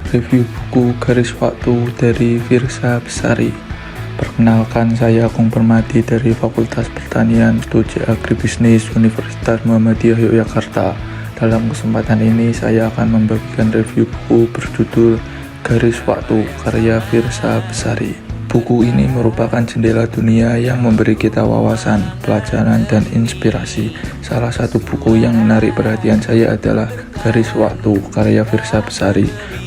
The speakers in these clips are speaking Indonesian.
Review buku Garis Waktu dari Firsa Besari. Perkenalkan, saya Agung Permadi dari Fakultas Pertanian Studi Agribisnis Universitas Muhammadiyah Yogyakarta. Dalam kesempatan ini saya akan membagikan review buku berjudul Garis Waktu karya Firsa Besari. Buku ini merupakan jendela dunia yang memberi kita wawasan, pelajaran, dan inspirasi. Salah satu buku yang menarik perhatian saya adalah Garis Waktu karya Firsa Besari.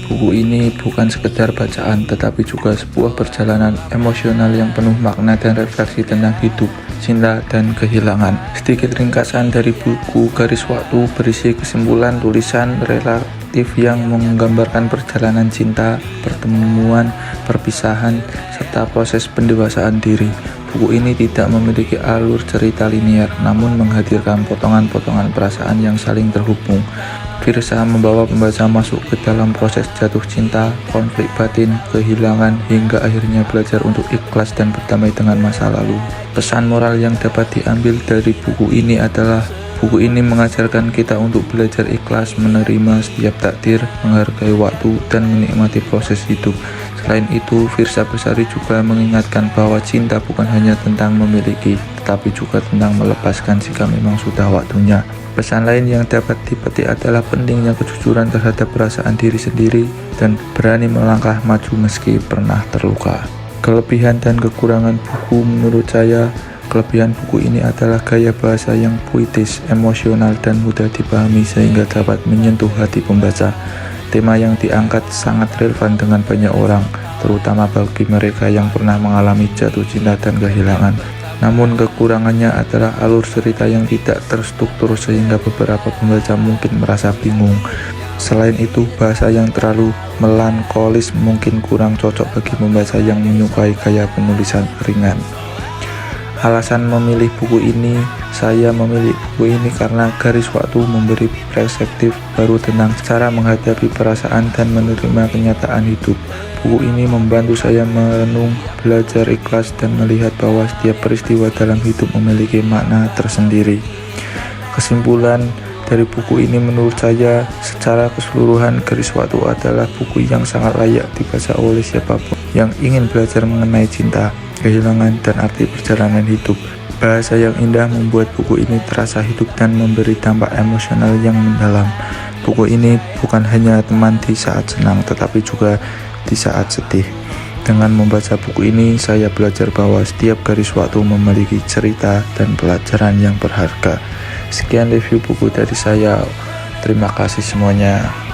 Buku ini bukan sekedar bacaan, tetapi juga sebuah perjalanan emosional yang penuh makna dan refleksi tentang hidup, cinta, dan kehilangan. Sedikit ringkasan dari buku Garis Waktu berisi kesimpulan tulisan relatif yang menggambarkan perjalanan cinta, pertemuan, perpisahan, serta proses pendewasaan diri. Buku ini tidak memiliki alur cerita linier, namun menghadirkan potongan-potongan perasaan yang saling terhubung. Firsa membawa pembaca masuk ke dalam proses jatuh cinta, konflik batin, kehilangan, hingga akhirnya belajar untuk ikhlas dan berdamai dengan masa lalu. Pesan moral yang dapat diambil dari buku ini adalah buku ini mengajarkan kita untuk belajar ikhlas, menerima setiap takdir, menghargai waktu, dan menikmati proses hidup. Selain itu, Firsa Besari juga mengingatkan bahwa cinta bukan hanya tentang memiliki, tetapi juga tentang melepaskan jika memang sudah waktunya. Pesan lain yang dapat dipetik adalah pentingnya kejujuran terhadap perasaan diri sendiri dan berani melangkah maju meski pernah terluka. Kelebihan dan kekurangan buku menurut saya, kelebihan buku ini adalah gaya bahasa yang puitis, emosional, dan mudah dipahami sehingga dapat menyentuh hati pembaca. Tema yang diangkat sangat relevan dengan banyak orang, terutama bagi mereka yang pernah mengalami jatuh cinta dan kehilangan. Namun kekurangannya adalah alur cerita yang tidak terstruktur sehingga beberapa pembaca mungkin merasa bingung. Selain itu, bahasa yang terlalu melankolis mungkin kurang cocok bagi pembaca yang menyukai gaya penulisan ringan. Alasan memilih buku ini, saya memilih buku ini karena Garis Waktu memberi perspektif baru tentang cara menghadapi perasaan dan menerima kenyataan hidup. Buku ini membantu saya merenung, belajar ikhlas, dan melihat bahwa setiap peristiwa dalam hidup memiliki makna tersendiri. Kesimpulan dari buku ini menurut saya, secara keseluruhan Garis Waktu adalah buku yang sangat layak dibaca oleh siapapun yang ingin belajar mengenai cinta, kehilangan, dan arti perjalanan hidup. Bahasa yang indah membuat buku ini terasa hidup dan memberi dampak emosional yang mendalam. Buku ini bukan hanya teman di saat senang, tetapi juga di saat sedih. Dengan membaca buku ini, saya belajar bahwa setiap garis waktu memiliki cerita dan pelajaran yang berharga. Sekian review buku dari saya. Terima kasih semuanya.